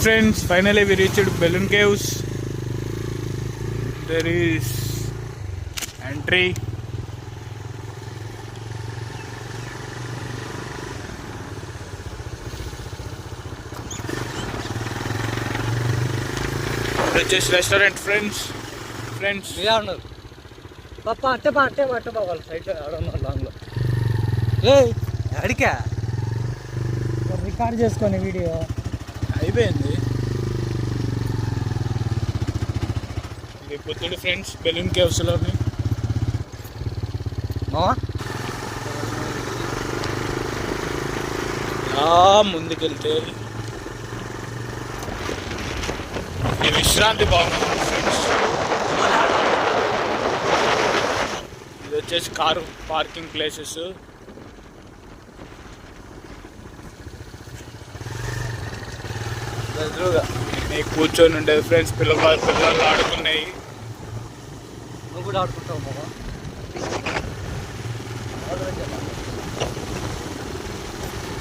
Friends, finally we reached Balloon Caves. There is entry. Richest restaurant, friends. Yeah, no. Papa, atte pa. Side lo, I don't know long lo. Hey, adika. Record cheskoni video. అయిపోయింది. ఇది Puttur friends balloon కేవ్స్లోని. ముందుకెళ్తే ఈ విశ్రాంతి భవనం friends. ఇది వచ్చేసి car parking places. నేను కూర్చొని ఉండేది ఫ్రెండ్స్. పిల్లలు ఆడుకున్నాయి. నువ్వు కూడా ఆడుకుంటావు బాబా.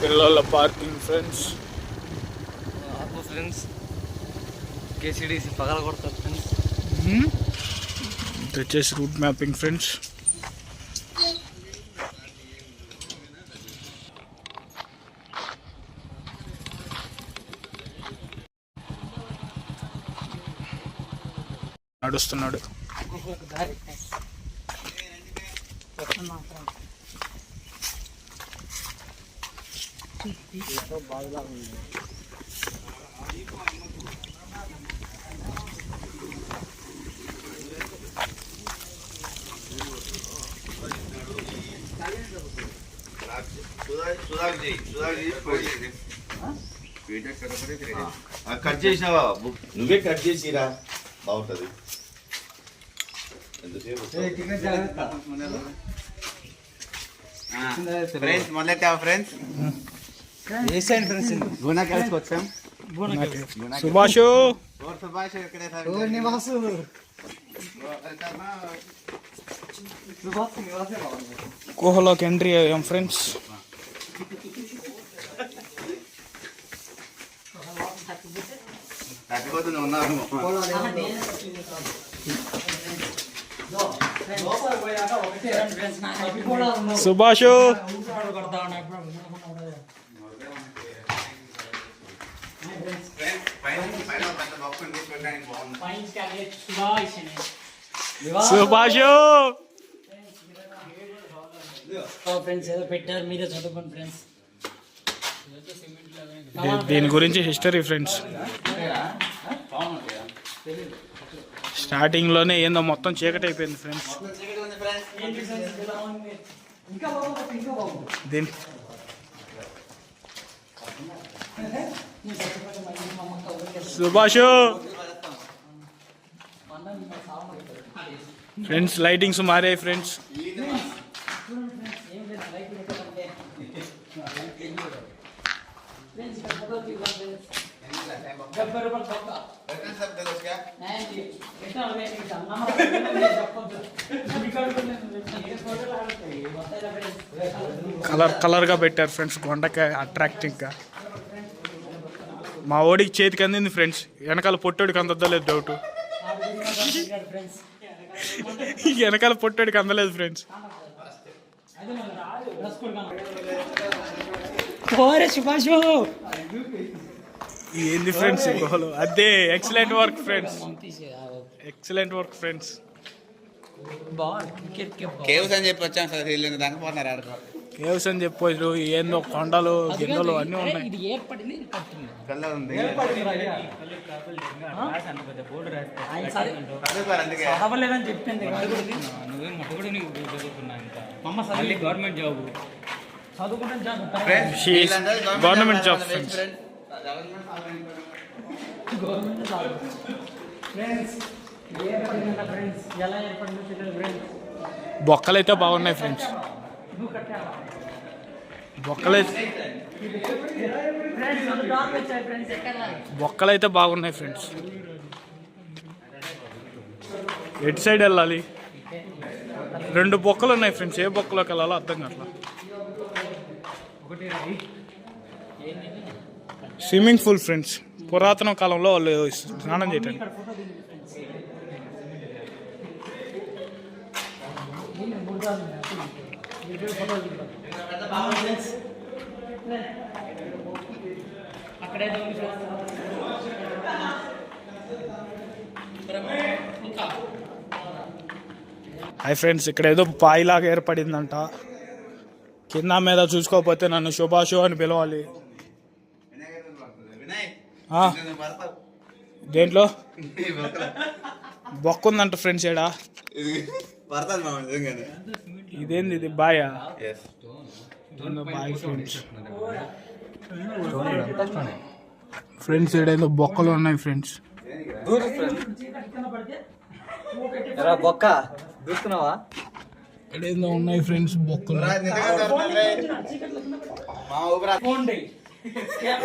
పిల్లల పార్కింగ్ ఫ్రెండ్స్. ఫ్రెండ్స్ కేసీడీసీ పగల కొడతారు ఫ్రెండ్స్. ఇది వచ్చేసి రూట్ మ్యాపింగ్ ఫ్రెండ్స్. నడుస్తున్నాడు. కట్ చేసినావా? నువ్వే కట్ చేసిరా, బాగుంటది. ఫ్రెండ్స్ మొదలెట్టా ఫ్రెండ్స్. గుణ కలిసి వచ్చాం. సుభాషు సుభాష్ ఇక్కడే గుహలోకి ఎంట్రీ అయ్యాం ఫ్రెండ్స్. తగ్గిపోతుంది ఉన్నారు. సుభాషు సుభాషు ఫ్రెండ్స్ ఏదో పెట్టారు, మీరే చదువుకోండి ఫ్రెండ్స్. దీని గురించి హిస్టరీ ఫ్రెండ్స్. స్టార్టింగ్ లోనే ఏందో మొత్తం చీకటి అయిపోయింది ఫ్రెండ్స్. దీని సుభాషు ఫ్రెండ్స్ లైటింగ్స్ మారాయి ఫ్రెండ్స్. కలర్ గా పెట్టారు ఫ్రెండ్స్. కొండకాయ అట్రాక్టింగ్ గా. మా ఓడికి చేతికి అందింది ఫ్రెండ్స్. వెనకాల పొట్టోడికి అందలేదు డౌట్. వెనకాల పొట్టోడికి అందలేదు ఫ్రెండ్స్. ఏంది ఫ్రెండ్స్ గుహలో? అదే excellent work friends. Excellent work friends. Caves అని చెప్పి వచ్చాం సార్. వీళ్ళు దానికి పోతున్నారు. కేవ్స్ అని చెప్పారు. ఏందో కొండలు గిన్నెలు అన్నీ ఉన్నాయి. Government job government job friends. బొక్కలైతే బాగున్నాయి ఫ్రెండ్స్. బొక్కలైతే బాగున్నాయి ఫ్రెండ్స్. ఎటు సైడ్ వెళ్ళాలి? 2 బొక్కలు ఉన్నాయి ఫ్రెండ్స్. ఏ బొక్కలోకి వెళ్ళాలో అర్థం కావట్లా. Swimming pool friends. పురాతన కాలంలో వాళ్ళు స్నానం చేయటానికి. హాయ్ ఫ్రెండ్స్, ఇక్కడ ఏదో బాయిలాగా ఏర్పడిందంట. కింద మీద చూసుకోకపోతే నన్ను శుభాషు అని పిలవాలి. దేంట్లో బొక్క ఉందంట ఫ్రెండ్స్. ఏడా ఇదేంది? ఇది బాయా? బాయ్ ఫ్రెండ్స్. ఫ్రెండ్స్ ఏడేదో బొక్కలు ఉన్నాయి ఫ్రెండ్స్. బొక్క దూస్తున్నావా? ఏడేదో ఉన్నాయి ఫ్రెండ్స్ బొక్కలు.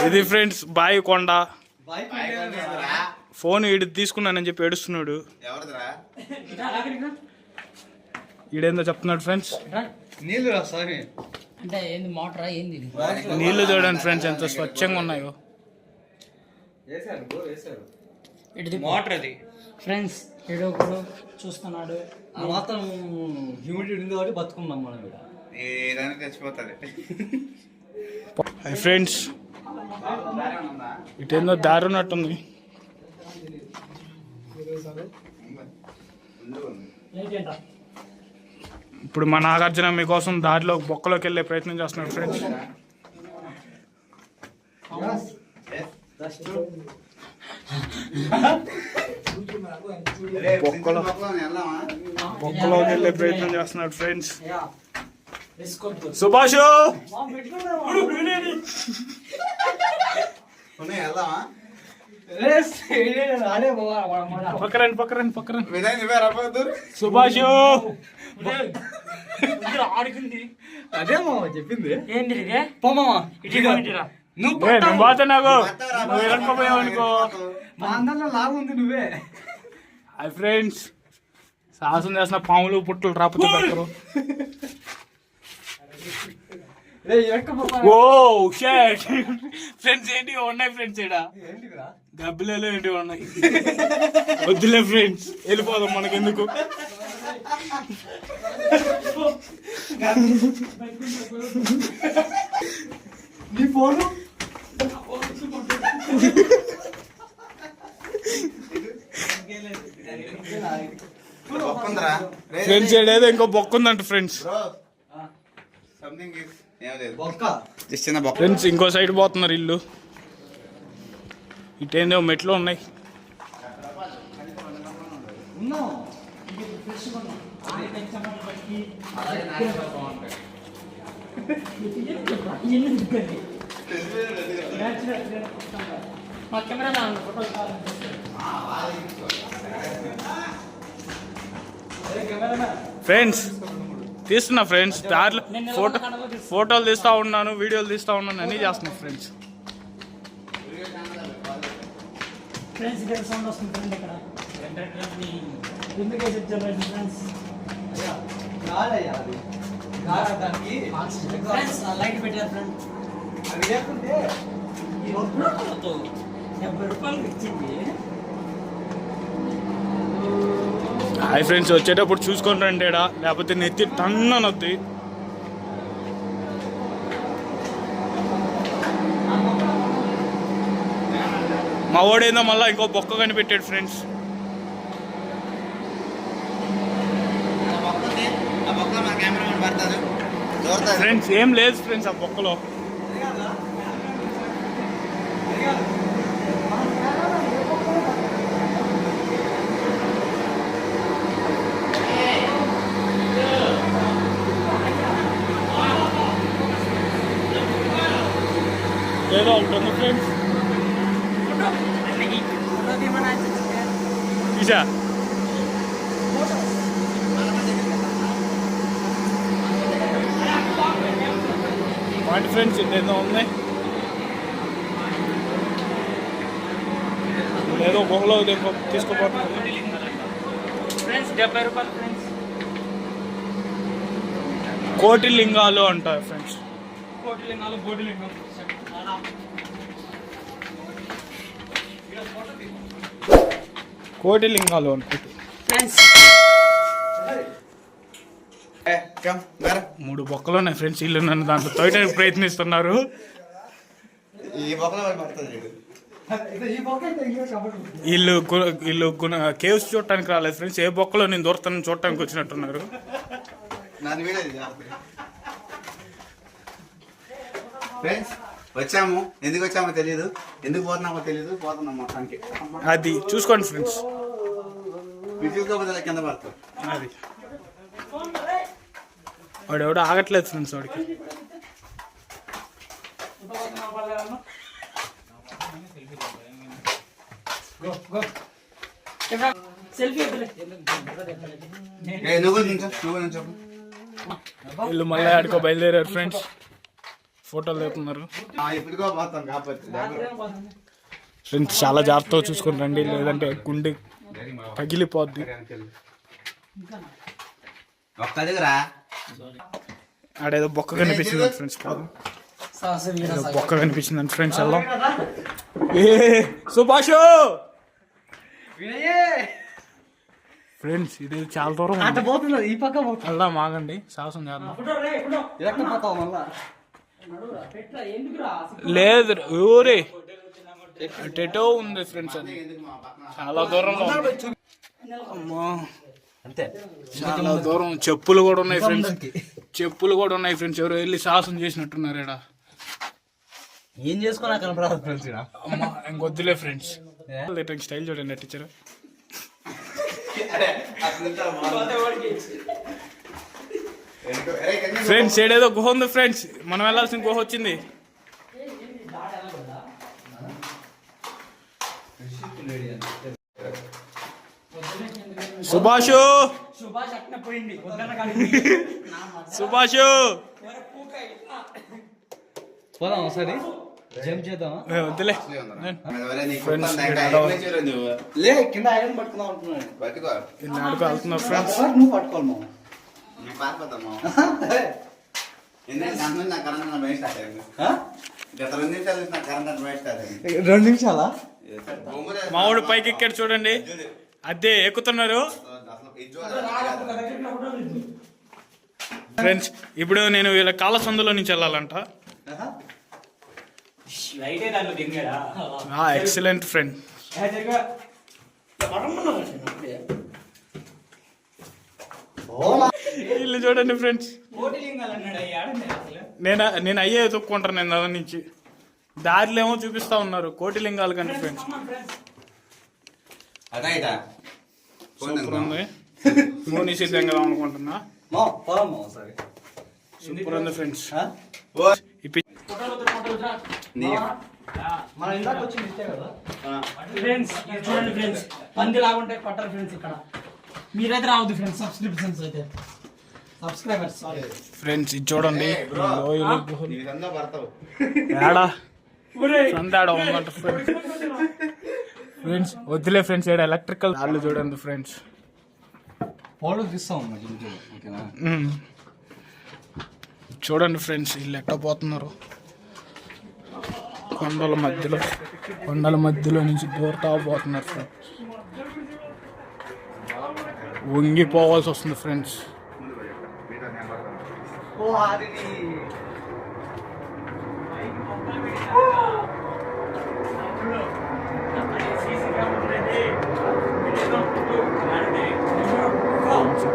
ఇది ఫ్రెండ్స్ బాయి కొండ. ఫోన్ ఈడు తీసుకున్నానని చెప్పి ఏడుస్తున్నాడు. ఈడేందో చెప్తున్నాడు ఫ్రెండ్స్. నీళ్ళు రాస్తావి అంటే ఏంది మోటరా ఏంది? నీళ్లు చూడండి ఫ్రెండ్స్ ఎంత స్వచ్ఛంగా ఉన్నాయో. మోటర్ అది ఫ్రెండ్స్ ఏడో ఒకడు చూస్తున్నాడు. మాత్రం హ్యూమిడిటీ ఉంది కాబట్టి బతుకున్నాం మనం ఇక్కడ. ఏదైనా తెచ్చిపోతుంది. ఫ్రెండ్స్ ఇటేందో దారి ఉన్నట్టుంది. ఇప్పుడు మా నాగార్జున మీకోసం దారిలో బొక్కలోకి వెళ్ళే ప్రయత్నం చేస్తున్నాడు ఫ్రెండ్స్. బొక్కలోకి వెళ్ళే ప్రయత్నం చేస్తున్నాడు ఫ్రెండ్స్. సుభాష్ పక్కరండి పక్కరండి పక్కరండి. సుభాష్ ఆడుకుంది అదే మామ చెప్పింది. ఏంది నువ్వు పోతే నాకు నువ్వు వెళ్ళకపోయావు అనుకో. మా అందరిలో లాభం ఉంది నువ్వే. హాయ్ ఫ్రెండ్స్, సాహసం చేసిన పాములు పుట్టులు రాకపోతే బెటరు. ఓ షట్ ఫ్రెండ్స్, ఏంటి ఉన్నాయి ఫ్రెండ్స్? ఇక్కడ డబ్బులలో ఏంటి ఉన్నాయి? వద్దులే ఫ్రెండ్స్, వెళ్ళిపోదాం మనకెందుకు. నీ ఫోను ఫ్రెండ్స్ ఏడేదో ఇంకో బొక్క ఉందంట ఫ్రెండ్స్. ఫ్రెండ్స్ ఇంకో సైడ్ పోతున్నారు ఇల్లు. ఇటేందో మెట్లు ఉన్నాయి. మా కెమెరా ఫ్రెండ్స్ తీస్తున్నా ఫ్రెండ్స్. దారిలో ఫోటోలు తీస్తూ ఉన్నాను, వీడియోలు తీస్తూ ఉన్నాను, అన్నీ చేస్తున్నాను ఫ్రెండ్స్. ఫ్రెండ్స్ ఇక్కడ సౌండ్ వస్తుంది ఫ్రెండ్. ఇక్కడ ఎందుకు ఫ్రెండ్స్ ఫ్రెండ్స్ లైట్ పెట్టారు ఫ్రెండ్. అది లేకుంటే 70 రూపాయలు ఇచ్చింది. హాయ్ ఫ్రెండ్స్, వచ్చేటప్పుడు చూసుకొని రండి, లేకపోతే నెత్తి టన్ననొద్ది. మా వాడేందో మళ్ళీ ఇంకో బొక్క కనిపెట్టాడు ఫ్రెండ్స్. ఫ్రెండ్స్ ఏం లేదు ఫ్రెండ్స్ ఆ బొక్కలో. ఏదో ఉంటుంది ఫ్రెండ్స్. ఈజా వాటి ఫ్రెండ్స్ ఏదో ఉన్నాయి. ఏదో బొమ్మలో తీసుకోపోతున్నారు ఫ్రెండ్స్ 70 రూపాయలు ఫ్రెండ్స్. కోటి లింగాలు అంటారు ఫ్రెండ్స్. కోటిలింగాలు బోటిలింగం. కోటి లింగాలు అనుకుంటు ఫ్రెండ్స్ 3 బొక్కలు ఉన్నాయి ఫ్రెండ్స్. వీళ్ళు నన్ను దాంట్లో తోయడానికి ప్రయత్నిస్తున్నారు. ఈ బొక్కలో పడుతుంది. వీళ్ళు కేవ్స్ చూడటానికి రాలేదు ఫ్రెండ్స్. ఏ బొక్కలో నేను దూరతాను చూడటానికి వచ్చినట్టున్నారు. ఫ్రెండ్స్ వచ్చాము, ఎందుకు వచ్చామో తెలియదు, ఎందుకు పోతున్నామో తెలియదు, పోతున్నాం మొత్తానికి. అది చూసుకోండి ఫ్రెండ్స్. విజువల్ కింద పడతాం. అది వాడు ఎవడో ఆగట్లేదు ఫ్రెండ్స్. వాడికి సెల్ఫీ నువ్వు నుంచో. వీళ్ళు మళ్ళీ ఆడుకో బయలుదేరారు ఫ్రెండ్స్. ఫోటోలు తీస్తున్నారు ఎప్పుడుకో పోతాం కాకపోతే ఫ్రెండ్స్. చాలా జాగ్రత్తగా చూసుకుని రండి, లేదంటే గుండె పగిలిపోద్ది. ఒక్క దగ్గర ఆడేదో బొక్క కనిపిస్తుంది ఫ్రెండ్స్. ఏదో బొక్క కనిపించిందండి ఫ్రెండ్స్. వెళ్దాం. ఏ సుభాష్ ఫ్రెండ్స్, ఇది చాలా దూరం అట్ట పోతున్నది, ఈ పక్క పోతుంది. వెళ్దాం, ఆగండి, సాహసం చేద్దాం. లేదు ఊరే అటెటో ఉంది ఫ్రెండ్స్. అది చాలా దూరంలో ఉంది. అమ్మా చాలా దూరం. చెప్పులు కూడా ఉన్నాయి ఫ్రెండ్స్. చెప్పులు కూడా ఉన్నాయి ఫ్రెండ్స్. ఎవరు వెళ్ళి సాహసం చేసినట్టున్నారు ఇక్కడ. ఏం చేసుకోనా కనపడదు ఫ్రెండ్స్. అమ్మా ఇంకొద్దులే ఫ్రెండ్స్. స్టైల్ చూడండి టీచర్. ఫ్రెండ్స్ ఏడేదో గుహ ఉంది ఫ్రెండ్స్. మనం వెళ్ళాల్సిన గుహ వచ్చింది. సుభాష్ సుభాష్ పోదాం ఒకసారి జంప్ చేద్దామా? వద్దులే లే, కింద ఐరన్ పట్టుకుందాం అంటున్నాను. ఆడుకో వెళ్తున్నా ఫ్రెండ్స్. నువ్వు పట్టుకోవాలి మామ. గత 2 నిమిషాలు నా కరెంట్ వేస్ట్ అయింది. 2 నిమిషాలా? మావాడు పైకి ఎక్కాడు చూడండి. అదే ఎక్కుతున్నారు ఫ్రెండ్స్. ఇప్పుడు నేను వీళ్ళ కాళ్ళ సందులో నుంచి వెళ్ళాలంట. Excellent friend. వీళ్ళు చూడండి ఫ్రెండ్స్. నేను అయ్యే ఎత్తుక్కుంటాను నేను దాని నుంచి. దారిలో ఏమో చూపిస్తా ఉన్నారు కోటిలింగాలు కంటే ఫ్రెండ్స్. సూపర్ ఉంది. మోనీ సిద్ధంగా అనుకుంటున్నా. సూపర్ ఉంది ఫ్రెండ్స్. ఫ్రెండ్స్ చూడండి ఫ్రెండ్స్, పంది లాగుంటాయి పట్టారు ఫ్రెండ్స్. ఇక్కడ మీరైతే రావద్దు ఫ్రెండ్స్. సబ్స్క్రిప్షన్స్ అయితే సబ్స్క్రైబర్స్ ఫ్రెండ్స్ ఇది చూడండి. ఫ్రెండ్స్ వద్దులే ఫ్రెండ్స్. ఏడ ఎలక్ట్రికల్ రాళ్ళు చూడండి ఫ్రెండ్స్. చూడండి ఫ్రెండ్స్ వీళ్ళు ఎట్ట పోతున్నారు. కొండల మధ్యలో నుంచి దూరతా పోతున్నారు ఫ్రెండ్స్. వంగిపోవాల్సి వస్తుంది ఫ్రెండ్స్.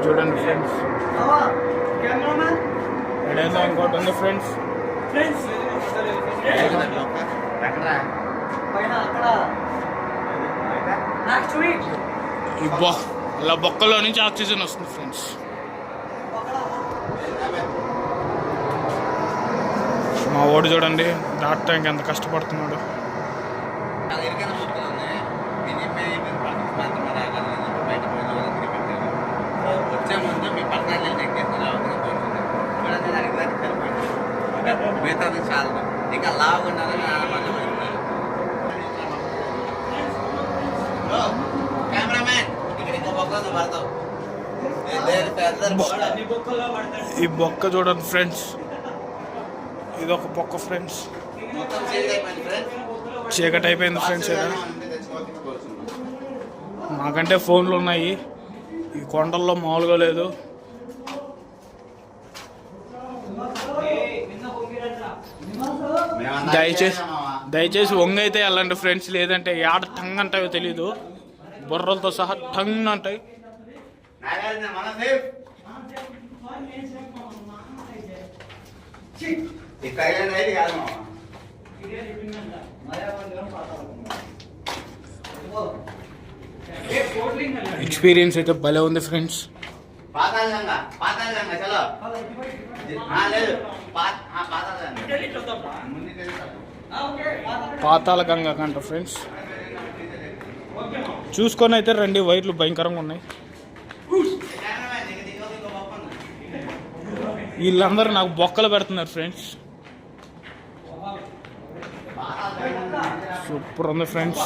చూడండి ఫ్రెండ్స్. ఎడేదో ఇంకోటి ఉంది ఫ్రెండ్స్. ఇలా బొక్కలో నుంచి ఆక్సిజన్ వస్తుంది ఫ్రెండ్స్. మా ఓడి చూడండి దాటడానికి ఎంత కష్టపడుతున్నాడు. వచ్చే ముందు మీ పర్సనల్ చెక్ చేస్తున్నారు. మిగతా చాలా ఇంకా లావు ఉండాలని కెమెరామ్యాన్ ఇక్కడ ఇంకో పక్కన పడతావు. ఈ బొక్క చూడండి ఫ్రెండ్స్, ఇది ఒక బొక్క ఫ్రెండ్స్. చీకటి అయిపోయింది ఫ్రెండ్స్. మాకంటే ఫోన్లు ఉన్నాయి, ఈ కొండల్లో మామూలుగా లేదు. దయచేసి వంగైతే వెళ్ళండి ఫ్రెండ్స్, లేదంటే ఏడ టంగ్ అంటాయో తెలీదు, బుర్రలతో సహా టంగ్ అంటాయి. ఎక్స్పీరియన్స్ అయితే భలే ఉంది ఫ్రెండ్స్. పాతాళ గంగ కంట ఫ్రెండ్స్. చూసుకొని అయితే రండి, వైర్లు భయంకరంగా ఉన్నాయి. వీళ్ళందరూ నాకు బొక్కలు పెడుతున్నారు ఫ్రెండ్స్. సూపర్ ఉంది ఫ్రెండ్స్.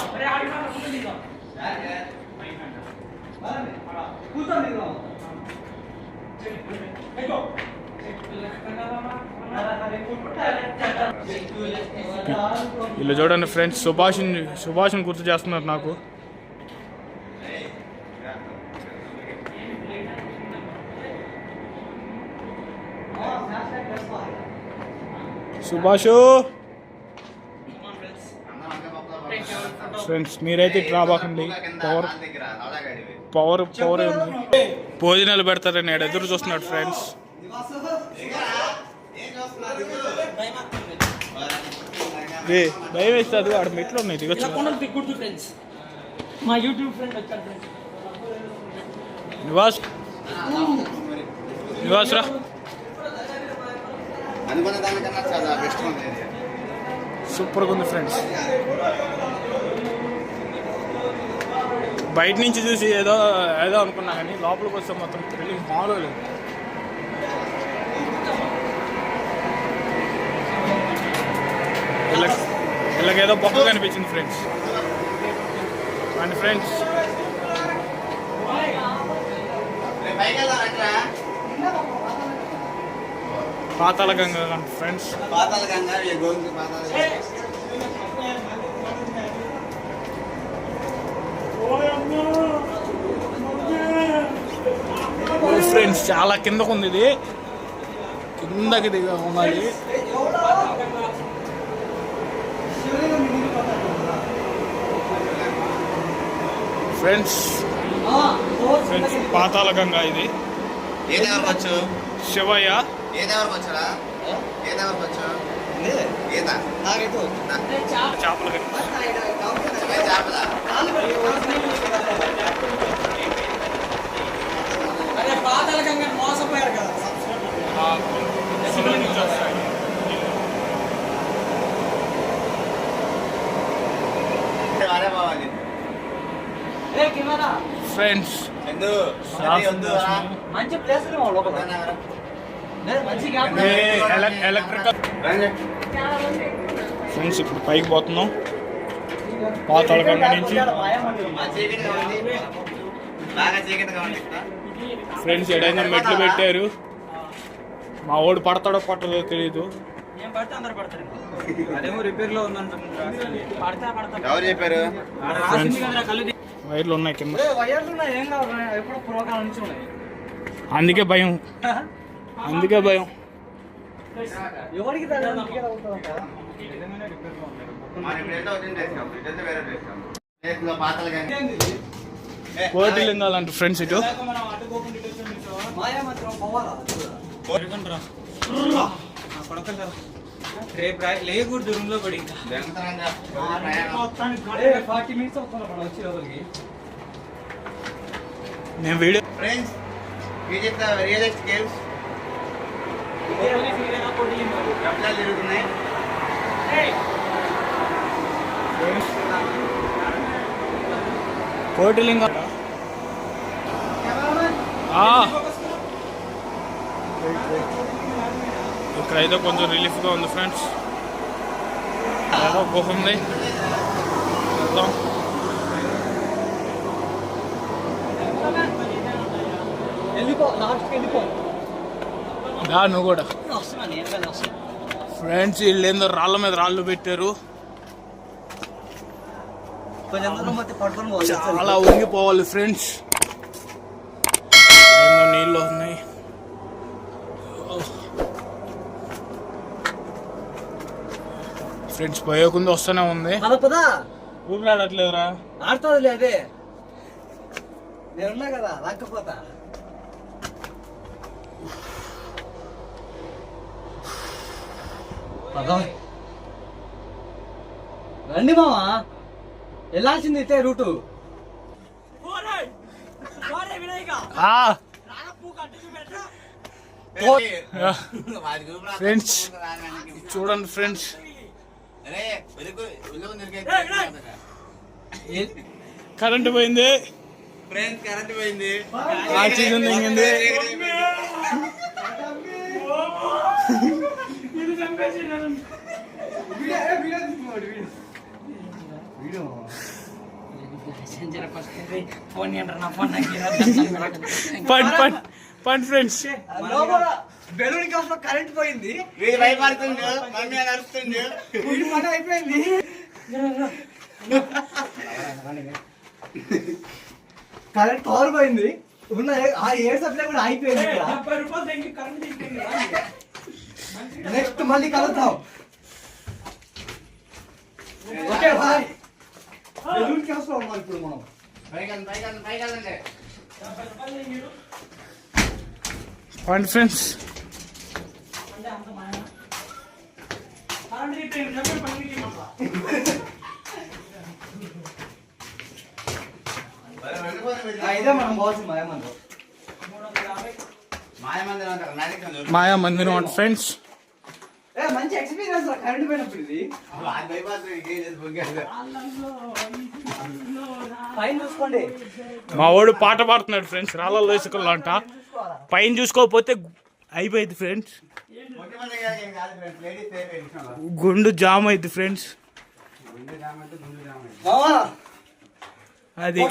ఇలా చూడండి ఫ్రెండ్స్, సుభాష్ని గుర్తు చేస్తున్నారు నాకు. సుభాషు ఫ్రెండ్స్, మీరైతే రాబాకండి. పవర్ ఉంది. భోజనాలు పెడతారని ఎదురు చూస్తున్నాడు ఫ్రెండ్స్. భయం వేస్తుంది, ఆడ మెట్లు ఉన్నాయి, దిగొచ్చు. మా యూట్యూబ్ ఫ్రెండ్ వచ్చారు. నివాస్ రా. సూపర్గా ఉంది ఫ్రెండ్స్. బయట నుంచి చూసి ఏదో అనుకున్నా కానీ లోపలికి వస్తే మొత్తం థ్రిల్లింగ్ మామూలు లేదు. వీళ్ళకేదో బొక్క కనిపించింది friends. And friends, Patala Ganga friends. Friends చాలా కిందకు ఉంది, ఇది కిందకి దిగ ఉండాలి. ఫ్రెండ్స్ పాతాళ గంగ ఇది. శివయ్య చేపలు మోసపోయారు కదా. ఫ్రెండ్స్ మంచి ప్లేస్ ఎలక్ట్రికల్ ఫ్రెండ్స్. ఇప్పుడు పైకి పోతున్నాం పాతాళ గంగ నుంచి. ఫ్రెండ్స్ ఎడైనా మెట్లు పెట్టారు, మా వాడు పడతాడో పట్టదో తెలీదు. వైర్లు ఉన్నాయి కింద, అందుకే భయం. కోటిలింగాలంట ఫ్రెండ్స్. ఇటు లేకూడదు రూమ్ లో పడి. నేను video friends visit the real games జరుగుతున్నాయి. కోటిలింగం ఇక్కడైతే కొంచెం రిలీఫ్గా ఉంది ఫ్రెండ్స్. ఏదో గుహ ఉంది, వెళ్దాం. వెళ్ళిపో, లాస్ట్కి వెళ్ళిపో. దా నువ్వు కూడా. వస్తున్నా నేను కానీ వస్తున్నా. ఫ్రెండ్స్ వీళ్ళు ఏందో రాళ్ళ మీద రాళ్ళు పెట్టారు, కొంచెం దూరం పోతే పట్టుకొని పోవాలి. చాలా వంగిపోవాలి ఫ్రెండ్స్. ఏందో నీళ్ళు ఉన్నాయి. ఫ్రెండ్స్ పోయకుంది వస్తూనే ఉంది. పదా ఊపిరాడట్లేదురా. ఆడుతుంది అదే, నేనున్నా కదా రాకపోతా. రండి మామా, వెళ్ళాల్సింది ఇతే రూటు. ఫ్రెండ్స్ చూడండి ఫ్రెండ్స్, కరెంట్ పోయింది. ఫ్రెండ్స్ కరెంట్ పోయింది. ఆక్సిజన్ తెగింది. పండి ఫ్రెండ్స్. బెలూన్ కాస్త కరెంట్ పోయింది, వీడు భయపడుతుండు, మమ్మీ అని అరుస్తుండు. పని అయిపోయింది. కరెంట్ పవర్ పోయింది, ఉన్న ఆ ఎయిర్ సప్లై కూడా అయిపోయింది. నెక్స్ట్ మళ్ళీ కలుద్దాం. Okay bye. బెలూన్ కాస్త ఉన్నాం ఇప్పుడు మనం. పండి ఫ్రెండ్స్. ఇదే మనం పోవాల్సిన మాయమందిరం. మాయమందిరం అంటారు, మ్యాజిక్ అంటారు. మాయా మందిరం అంట ఫ్రెండ్స్. మంచి ఎక్స్పీరియన్స్ కరెంట్ పోయినప్పుడు ఇది. వాడు భయపడుతుండు, ఇంకేం చేసి పొంగాడు. పైన చూసుకోండి. మా వాడు పాట పాడుతున్నాడు ఫ్రెండ్స్, రాళ్ళలో వేసుకోవాలంట. పైన చూసుకోకపోతే అయిపోయింది ఫ్రెండ్స్, ముఖ్యమంత్రి గారికి ఏం కాదు ఫ్రెండ్స్, లేడీస్ సేఫ్ విషయంలో. గుండు జామ్ అయింది ఫ్రెండ్స్. గుండె జామ్ అంటే గుండె జామ్ అయింది. మామా అది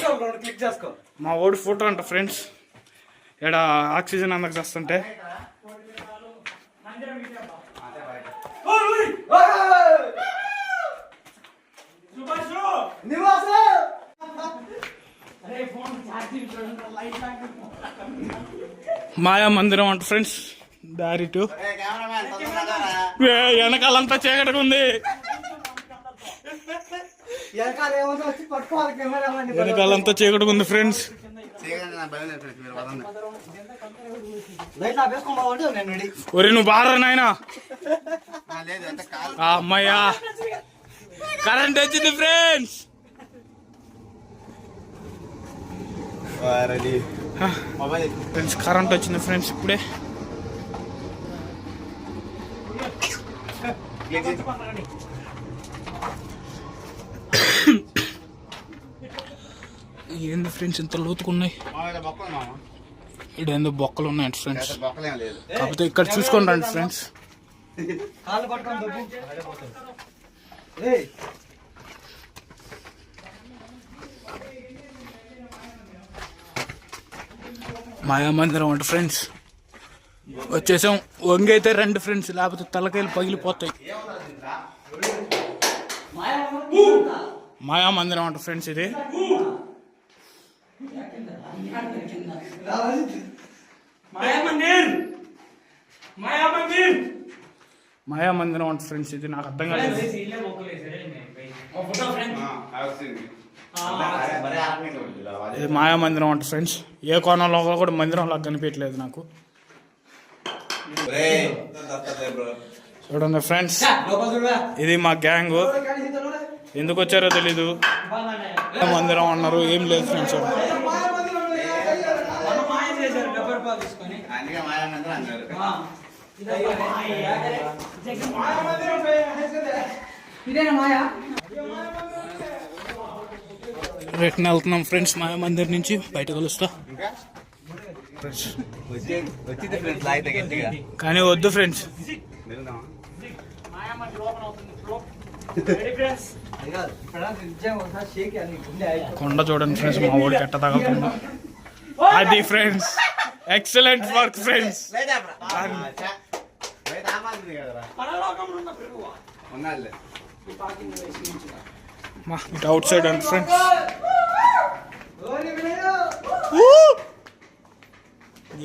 క్లిక్ చేసుకో. మా వాడు ఫోటో అంట ఫ్రెండ్స్. ఇక్కడ ఆక్సిజన్ అందరికి వస్తుంటే మాయా మందిరం అంట ఫ్రెండ్స్. దారి టు కెమెరామ్యాన్ తొందరగా రా. వెనకాలంతా చీకటిగా ఉంది. వెనకాల ఏమన్నా వచ్చి పట్టుకోవాలి కెమెరామెన్. వెనకాలంతా చీకటిగా ఉంది ఫ్రెండ్స్. చేయగలండి, నా భయం లేదు ఫ్రెండ్స్, మీరు వదండి. లైట్ ఆపేసుకోమంటే నేను రెడీ. ఒరే నువ్వు బారా నాయనా. లేదు అంటే కాలు అమ్మయ్యా కరెంట్ వచ్చింది ఫ్రెండ్స్. మొబైల్ ఫ్రెండ్స్ కరెంట్ వచ్చింది ఫ్రెండ్స్ ఇప్పుడే. ఏంది ఫ్రెండ్స్ ఇంత లోతుకున్నాయి. బొక్కలు మామ, ఇక్కడ ఏందో బొక్కలు ఉన్నాయంట ఫ్రెండ్స్. బొక్కలేం లేదు. కాకపోతే ఇక్కడ చూసుకొని రండి ఫ్రెండ్స్. కాళ్ళు పట్టుకొని దొబ్బు. మాయా మందిరం అంట ఫ్రెండ్స్. వచ్చేసాం. వంగైతే రండి ఫ్రెండ్స్, లేకపోతే తలకాయలు పగిలిపోతాయి. మాయా మందిరం అంట ఫ్రెండ్స్ ఇది. మాయా మందిరం అంట ఫ్రెండ్స్ ఇది. నాకు అర్థం కాలేదు. ఇది మాయా మందిరం అంట ఫ్రెండ్స్. ఏ కోణంలో కూడా మందిరం లాగా కనిపించలేదు నాకు. చూడండి ఫ్రెండ్స్, ఇది మా గ్యాంగ్. ఎందుకు వచ్చారో తెలీదు. మందిరం అన్నారు, ఏం లేదు ఫ్రెండ్స్. అందుకే మాయమందిరం అన్నారు. రిటర్న్ వెళ్తున్నాం ఫ్రెండ్స్ మాయా మందిర్ నుంచి. బయట కలుస్తా వచ్చింది ఫ్రెండ్స్, లాగితే గట్టిగా. కానీ వద్దు ఫ్రెండ్స్. కొండ చూడండి ఫ్రెండ్స్, మా ఊడికి ఎట్ట తగలుతుందో. అది ఫ్రెండ్స్ ఎక్సలెంట్ వర్క్ ఫ్రెండ్స్. పరలోకంలో ఉన్న ప్రభువా, ఉన్నాడులే. ఇటు అవుట్ సైడ్ అండ్ ఫ్రెండ్స్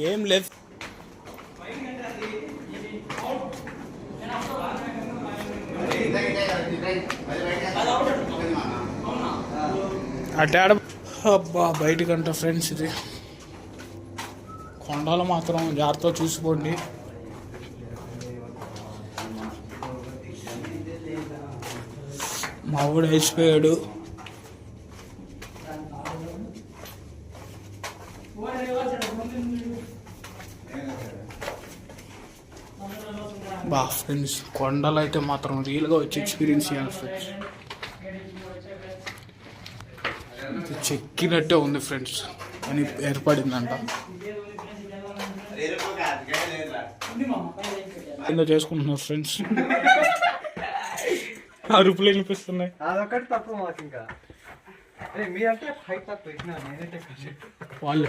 ఏం లేదు. అటే అబ్బా బయటకంట ఫ్రెండ్స్. ఇది కొండలు మాత్రం జాగ్రత్తగా చూసుకోండి. మా ఊడు వేసిపోయాడు. బా ఫ్రెండ్స్ కొండలు అయితే మాత్రం రియల్గా వచ్చి ఎక్స్పీరియన్స్ చేయాలి ఫ్రెండ్స్. చెక్కినట్టే ఉంది ఫ్రెండ్స్ అని ఏర్పడిందంట. కింద చేసుకుంటున్నారు ఫ్రెండ్స్. అరుపులు వినిపిస్తున్నాయి. అదొకటి తప్పు మాకు. ఇంకా మీరంటే హైట్ తక్కువ నేనైతే వాళ్ళు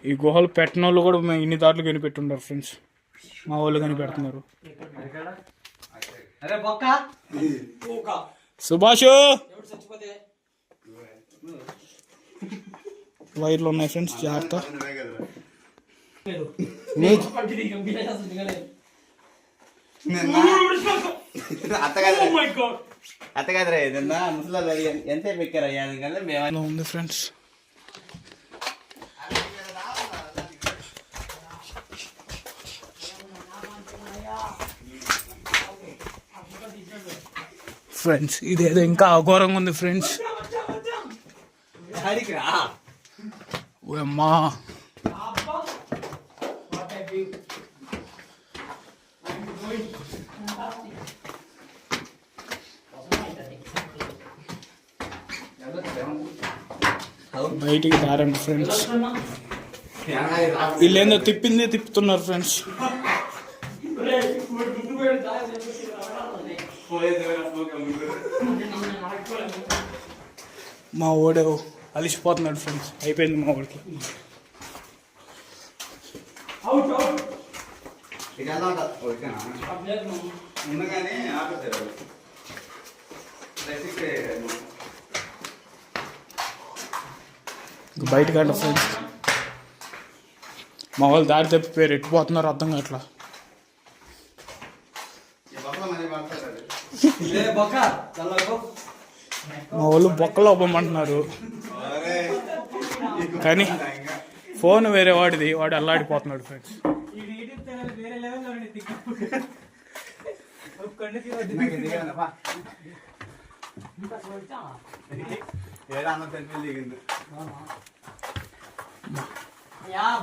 ఈ గుహలు పెట్టిన వాళ్ళు కూడా మేము ఇన్ని దారులు కనిపెట్టుండారు ఫ్రెండ్స్. మా వాళ్ళు కనిపెడుతున్నారు. అరే బొక్క సుభాష్ వైర్లు ఉన్నాయి ఫ్రెండ్స్, జాగ్రత్త. అత్తగాదరా ఏదన్నా ముసలి ఎంత ఎక్కారయ్యా మేము ఉంది ఫ్రెండ్స్. ఫ్రెండ్స్ ఇదేదో ఇంకా అఘోరంగా ఉంది ఫ్రెండ్స్. అమ్మా బయటికి దారండి ఫ్రెండ్స్. వీళ్ళేందో తిప్పుతున్నారు ఫ్రెండ్స్. మా ఓడే అలిసిపోతున్నాడు ఫ్రెండ్స్. అయిపోయింది మా ఓడికి. బయటకు అంట ఫ్రెండ్స్. మా వాళ్ళు దారి తప్పిపోయారు. ఎట్టిపోతున్నారు అర్థం కావట్లా. మా వాళ్ళు బొక్కలో అవ్వమంటున్నారు కానీ ఫోన్ వేరే వాడిది, వాడు అల్లాడిపోతున్నాడు ఫ్రెండ్స్.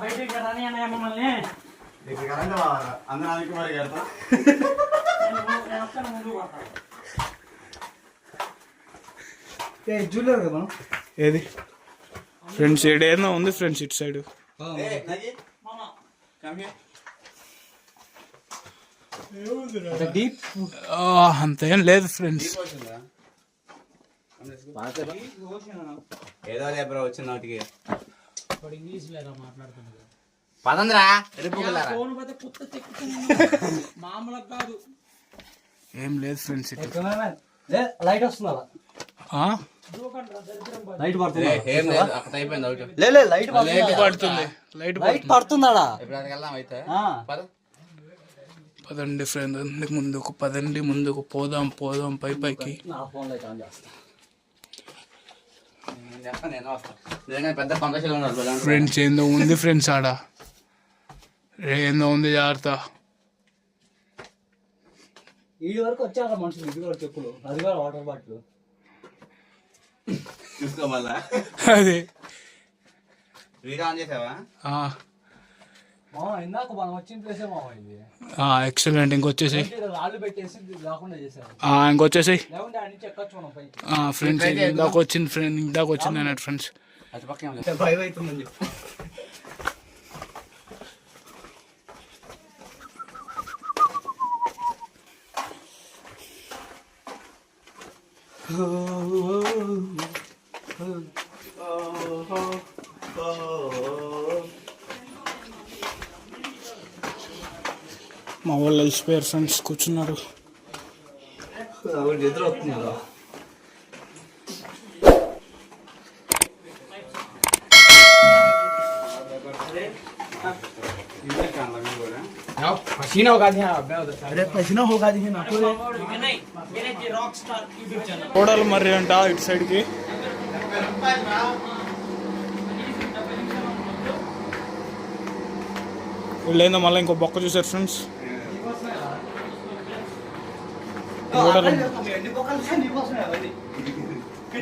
బయటికి రాని అన్నయ్య మమ్మల్ని ఏది ఫ్రెండ్స్ ఏడేదో ఉంది ఫ్రెండ్స్ ఇటు సైడ్. అంతేం లేదు ఫ్రెండ్స్. ఏదో బ్రో వచ్చిన నోటికి పదంద్రా మామూలుగా కాదు. ఏం లేదు ఫ్రెండ్స్. లైట్ వస్తుందా? లైట్ పడుతుంది. లైట్ పడుతుందా? పదండి ఫ్రెండ్ ముందుకు పోదాం పైకి. ఫ్రెండ్స్ ఏందో ఉంది ఫ్రెండ్స్ ఆడ. ఏందో ఉంది జాగ్రత్త. ఈ వరకు వచ్చారా మనుషులు? ఇది కూడా చెప్పులు, అది కూడా వాటర్ బాటిల్ చూసుకోమల్లా. అదే వీడియో ఆన్ చేసావా? ఇందాక మనం వచ్చిన ప్లేసే మామ ఇది. ఎక్సలెంట్. ఇంకొచ్చేసి రాళ్ళు పెట్టేసి లేకుండా చేసాము. ఇంకొచ్చేసి లేకుంటే అన్ని చెక్కొచ్చు మనం పైకి. ఫ్రెండ్స్ ఇందాక వచ్చింది అన్నట్టు ఫ్రెండ్స్. భయం అవుతుందని చెప్పి Oh మా వాళ్ళు వెళ్ళిపోయారు ఫ్రెండ్స్, కూర్చున్నారు. ఎదురు వస్తున్నారు. पसीना होगा जी అరే పసినా హోగా దిగి నాకు रॉक स्टार यूट्यूब चैनल కోడలు మర్రి అంట ఇటు సైడ్కి. వీళ్ళేందో మళ్ళీ ఇంకో బొక్క చూసారు ఫ్రెండ్స్.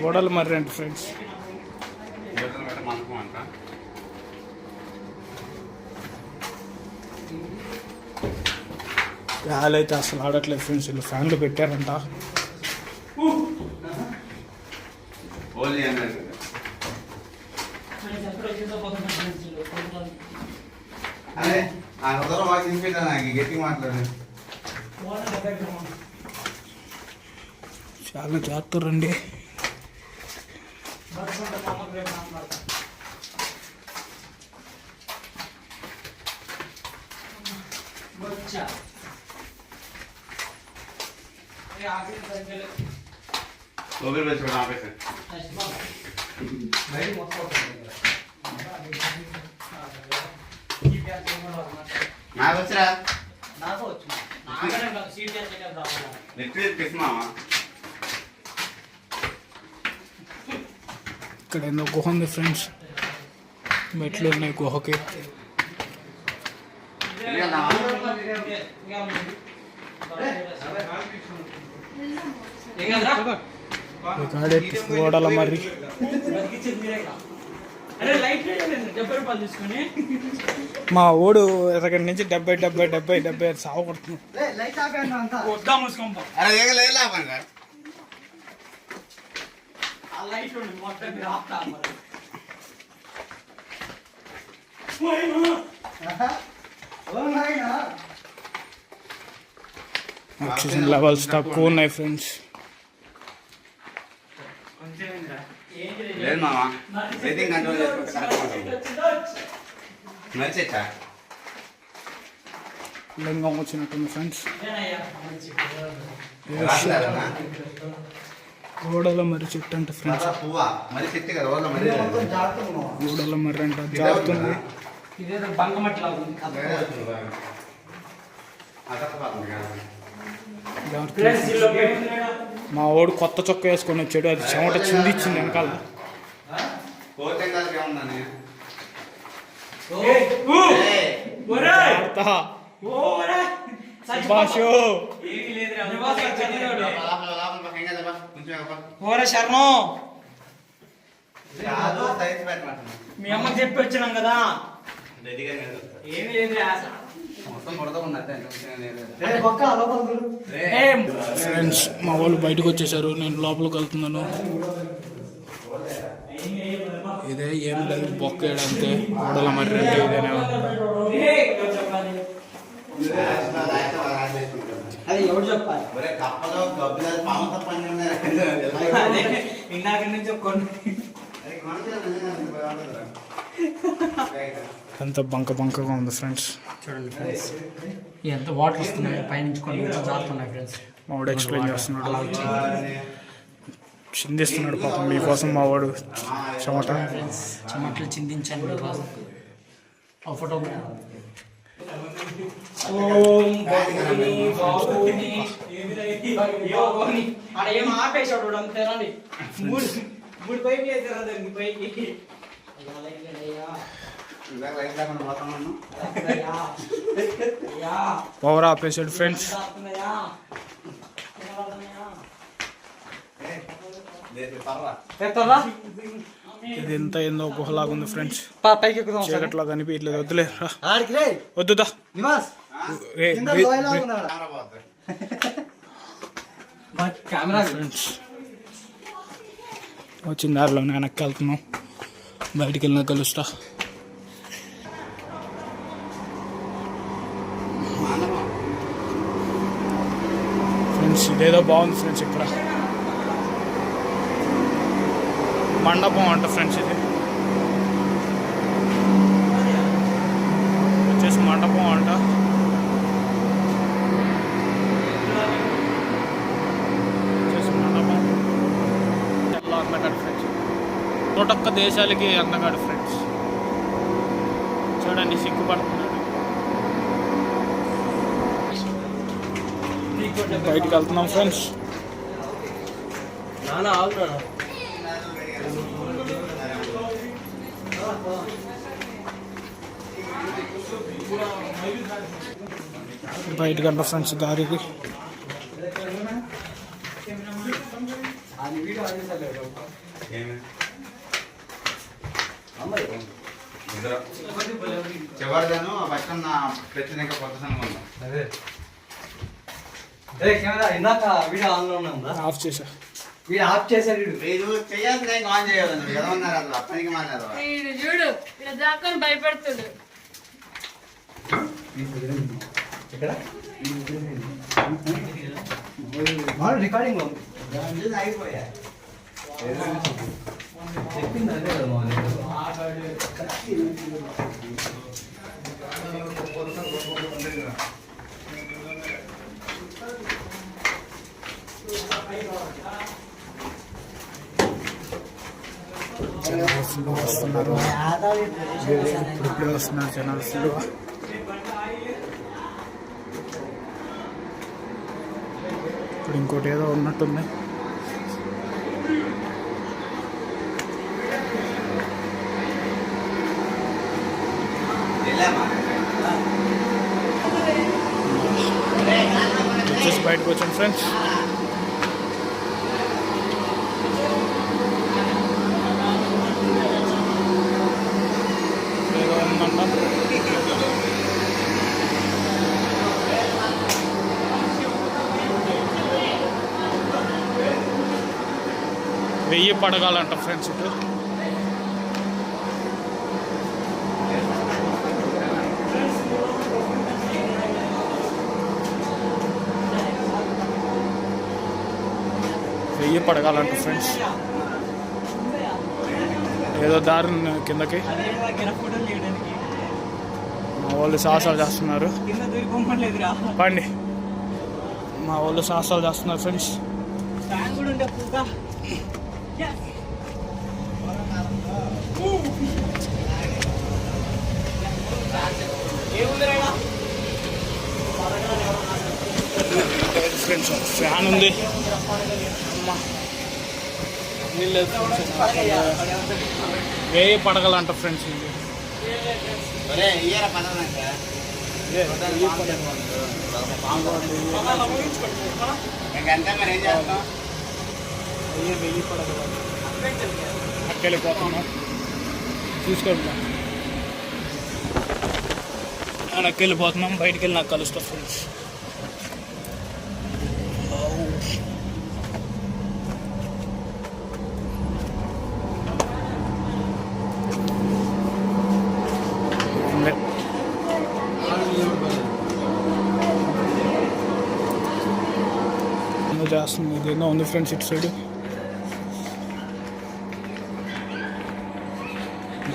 కోడలు మర్రి అంట ఫ్రెండ్స్. గాలి అయితే అసలు ఆడట్లేదు ఫ్రెండ్స్. వీళ్ళు ఫ్యాన్లు పెట్టారంట. అరే ఆ దూరం వాకి వినిపించా నాకు గట్టిగా మాట్లాడు. చాలా జాగ్రత్తండి. మొబైల్ పెట్టుకోండి ఆపేసి. నాకు వచ్చిరా నాకు వచ్చు నాగరే సీట్ చేసేట రావాలి నెక్స్ట్ పిస్మావా. ఇక్కడ ఏందో గుహ ఉంది ఫ్రెండ్స్. మెట్లు ఉన్నాయి గుహకి. కాడే కోడల మర్రి. మా ఓడు ఎక్కడి నుంచి 70 సాగు కొడుతున్నాడు. అరే ఏగలేదు లాభంగా ఆక్సిజన్ లెవెల్స్ తక్కువ ఉన్నాయి ఫ్రెండ్స్. లేదు మామ, బ్రీతింగ్ కంట్రోల్ చేసుకుంటే కరెక్ట్గా ఉంటుంది. నడిచేచ్చా లింగం వచ్చినట్టుంది ఫ్రెండ్స్. గోడల మర్రి చెట్టు అంట ఫ్రెండ్స్. పువ్వా మరి చెట్టు కదా రోజు మరి గోడల మర్రి అంట జారుతుంది. ఇదేదో బంకమట్టి లాగా ఉంది మా వాడు కొత్త చొక్క వేసుకొని వచ్చాడు. అది చెమట చిందిచ్చింది వెనకాల. శరణం మీ అమ్మకి చెప్పి వచ్చినాం కదా. ఏమి లేదు ఫ్రెండ్స్ మా వాళ్ళు బయటకు వచ్చేసారు. నేను లోపలికి వెళ్తున్నాను. ఇదే ఏం లేదు, బొక్క అంతే. గోడల మర్రి అంటే ఇదేనా. అది ఎవరు చెప్పాలి? ఇందాక నుంచి అంత బంకగా ఉంది ఫ్రెండ్స్. చూడండి ఫ్రెండ్స్, ఎంత వాటర్ వస్తున్నాయి పైనుంచి కొన్ని జారుతున్నాయి ఫ్రెండ్స్. మా వాడు ఎక్స్ప్లెయిన్ చేస్తున్నాడు, చిందిస్తున్నాడు పాపం మీకోసం. మా వాడు చెమట ఫ్రెండ్స్ చెమట్లు చిందించాను మీకోసం. ఆ ఫోటో ఆడ ఏం ఆపేశాడు అంతేనండి. మూడు పైకి వేసారు దానికి పైకి. పవర్ ఆపేసాడు ఫ్రెండ్స్. ఇది ఎంత ఏందో గుహలాగా ఉంది ఫ్రెండ్స్. పైకి చీకట్లో కనిపించలేదు. వద్దులే వద్దుదా ఫ్రెండ్స్. వచ్చిన దారిలో వెనక్కి వెళ్తున్నాం. బయటికి వెళ్ళినా కలుస్తా. ఫ్రెండ్స్ ఇదేదో బాగుంది ఫ్రెండ్స్. ఇక్కడ మండపం అంట ఫ్రెండ్స్. ఇది వచ్చేసి మండపం అంట. 101 దేశాలకి అందగాడు ఫ్రెండ్స్. చూడండి సిగ్గుపడుతున్నాడు. బయటికి వెళ్తున్నాం ఫ్రెండ్స్. బయటికి వెళ్తాం ఫ్రెండ్స్ దారికి. చివరిదాను పక్కన ప్రత్యేక కొత్త సంఘం ఇందాక వీడియో ఆన్లో ఉందా? ఆఫ్ చేసా. వీడు ఆఫ్ చేశాడు. మీరు చేయాల్సిన ఆన్ చేయాలండి. ఎలా ఉన్నారు అసలు అప్పటికి మాట్లాడు. చూడు ఇలా దాకా భయపెడుతుడు. రికార్డింగ్ అయిపోయా చెప్పింది అదే కదా వస్తున్నారు. ఇప్పుడే వస్తున్నారు జనాలు ఫుల్గా. ఇప్పుడు ఇంకోటి ఏదో ఉన్నట్టుంది. వచ్చేసి బయటకు వచ్చాను ఫ్రెండ్స్. ఏదో ఉందన్నా. వెయ్యి పడగాలంట ఫ్రెండ్స్ ఇటు. వెయ్యి పడగాలంట ఫ్రెండ్స్. ఏదో దారి కిందకి మా వాళ్ళు సాహసాలు చేస్తున్నారు. పండి మా వాళ్ళు సాహసాలు చేస్తున్నారు ఫ్రెండ్స్. ఫ్రెండ్స్ ఫ్యాన్ ఉంది. వేయి పడగలంట ఫ్రెండ్స్. ఇది వెయ్యి పడగలు అక్కడిపోతున్నాం. తీసుకెళ్తాం. అక్కడికి వెళ్ళిపోతున్నాం. బయటికి వెళ్ళి నాకు కలుస్తా ఫ్రెండ్స్. చేస్తుంది. ఇదేదో ఉంది ఫ్రెండ్స్ ఇటు సైడ్.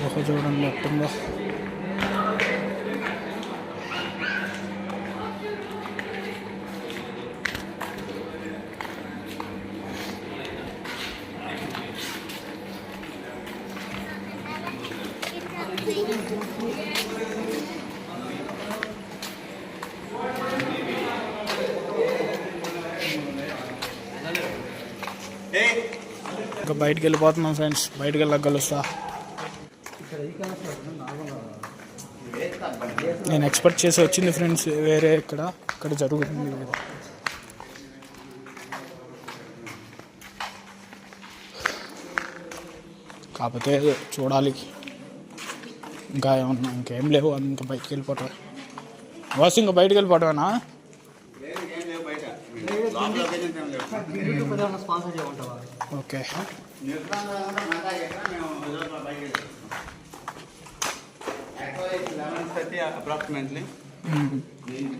గుహ చూడండి ఎట్టుందో. ఇంకా బయటికి వెళ్ళిపోతున్నాం ఫ్రెండ్స్. బయటికి వెళ్ళక కలుస్తా. నేను ఎక్స్పెక్ట్ చేసి వచ్చింది ఫ్రెండ్స్ వేరే. ఇక్కడ జరుగుతుంది. కాకపోతే చూడాలి. ఇంకా ఏమన్నా ఇంకేం లేవు. ఇంకా బయటికి వెళ్ళిపోవటం. వాసు ఇంకా బయటికి వెళ్ళిపోవటమేనా? Okay. approximately.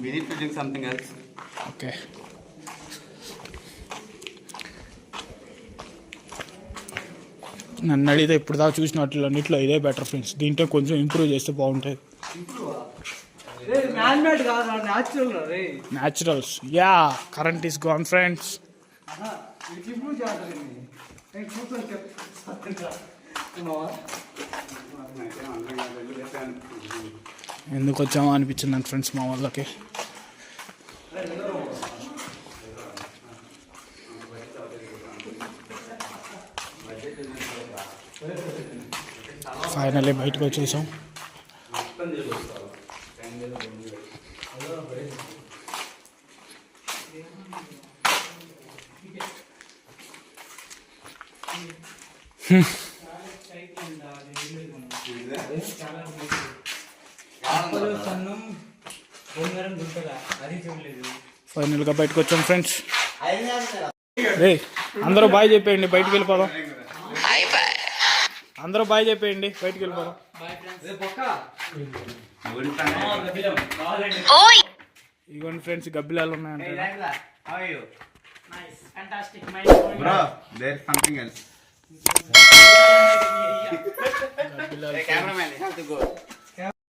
We need to drink something else. Okay. నన్ను అడిగితే ఇప్పుడు దాకా చూసిన వాటిలో ఇదే బెటర్ ఫ్రెండ్స్. దీంట్లో కొంచెం ఇంప్రూవ్ చేస్తే బాగుంటుంది. Naturals. Yeah current is gone friends. ఎందుకు వచ్చామో అనిపించింది నాకు ఫ్రెండ్స్ మా వాళ్ళకి. ఫైనల్లీ బయటకు వచ్చేసాం. ఫైనల్గా బయటకు వచ్చాం ఫ్రెండ్స్. రే అందరూ బాయ్ చెప్పేయండి, బయటికి వెళ్ళిపోదాం. అందరూ బాయ్ చెప్పేయండి, బయటికి వెళ్ళిపోదాం. ఇదిగోండి ఫ్రెండ్స్, గబ్బిలాలు ఉన్నాయంటే. Bro, there's something else. Cameraman, you have to go.